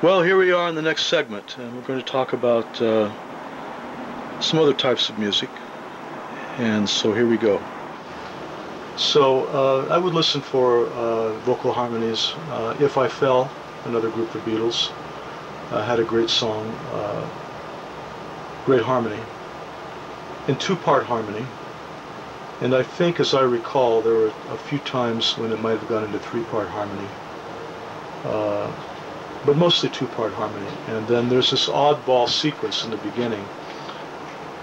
Well, here we are in the next segment, and we're going to talk about some other types of music. And so here we go. So I would listen for vocal harmonies. If I Fell, another group, the Beatles, had a great song, great harmony, in two-part harmony. And I think, as I recall, there were a few times when it might have gone into three-part harmony. But mostly two-part harmony. And then there's this oddball sequence in the beginning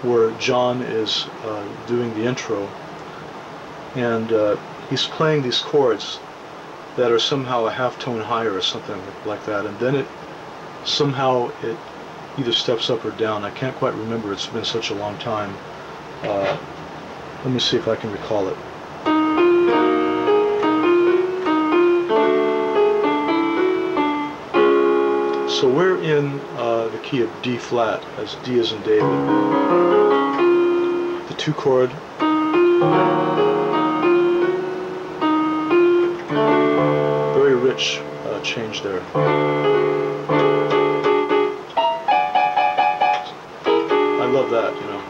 where John is doing the intro, and he's playing these chords that are somehow a half tone higher or something like that, and then it either steps up or down. I can't quite remember, it's been such a long time. Let me see if I can recall it. So we're in the key of D flat, as D is in David. The two chord. Very rich change there. I love that, you know.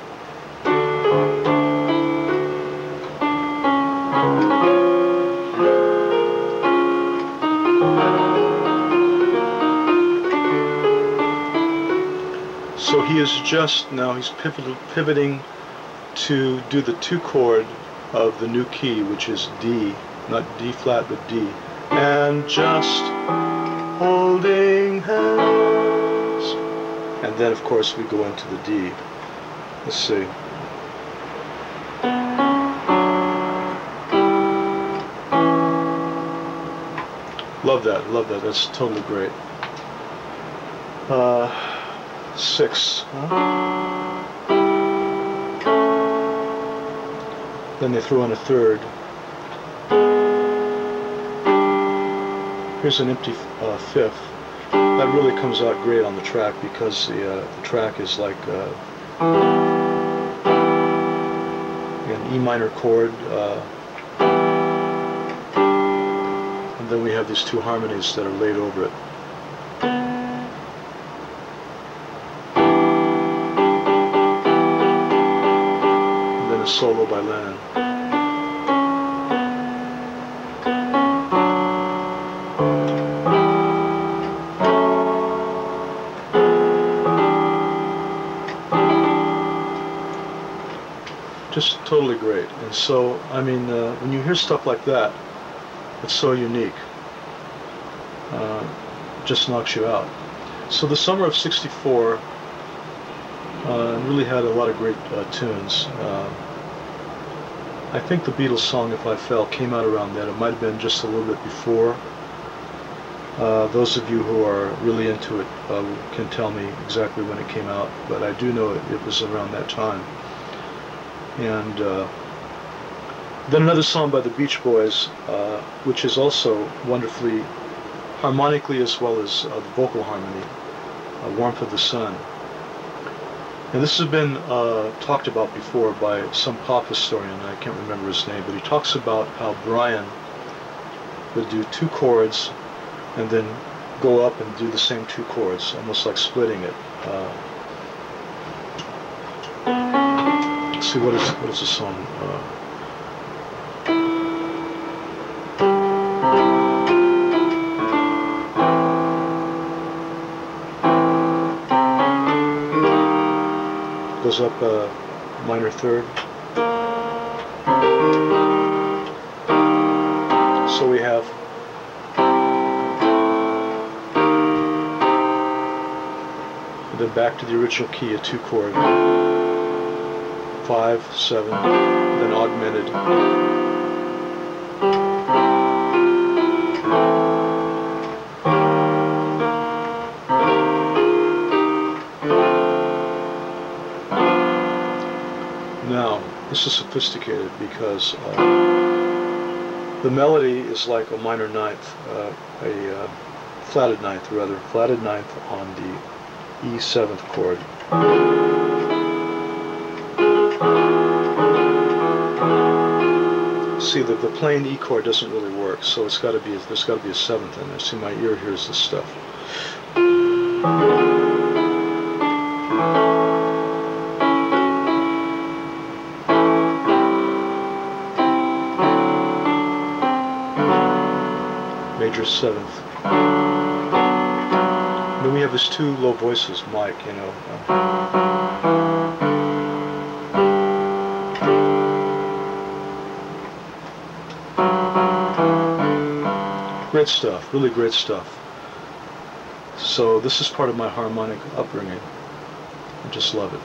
So he is just now, he's pivoting to do the two chord of the new key, which is D, not D flat, but D. And just holding hands. And then, of course, we go into the D. Let's see. Love that, that's totally great. 6. Then they throw in a third. Here's an empty fifth. That really comes out great on the track because the track is like an E minor chord, and then we have these two harmonies that are laid over it. Solo by Lennon. Just totally great. And so, I mean, when you hear stuff like that, it's so unique. It just knocks you out. So the summer of '64 really had a lot of great tunes. I think the Beatles song "If I Fell" came out around then. It might have been just a little bit before. Those of you who are really into it can tell me exactly when it came out, but I do know it was around that time. And then another song by the Beach Boys, which is also wonderfully harmonically as well as the vocal harmony, "Warmth of the Sun." And this has been talked about before by some pop historian, I can't remember his name, but he talks about how Brian would do two chords and then go up and do the same two chords, almost like splitting it. Let's see, what is the song? Goes up a minor third. So we have and then back to the original key, a two chord, 5, 7, then augmented. Now, this is sophisticated because the melody is like a minor ninth, a flatted ninth on the E7th chord. See, the plain E chord doesn't really work, so there's got to be a seventh in there. See, my ear hears this stuff. Major seventh. Then we have his two low voices, Mike, you know. Great stuff, really great stuff. So this is part of my harmonic upbringing. I just love it.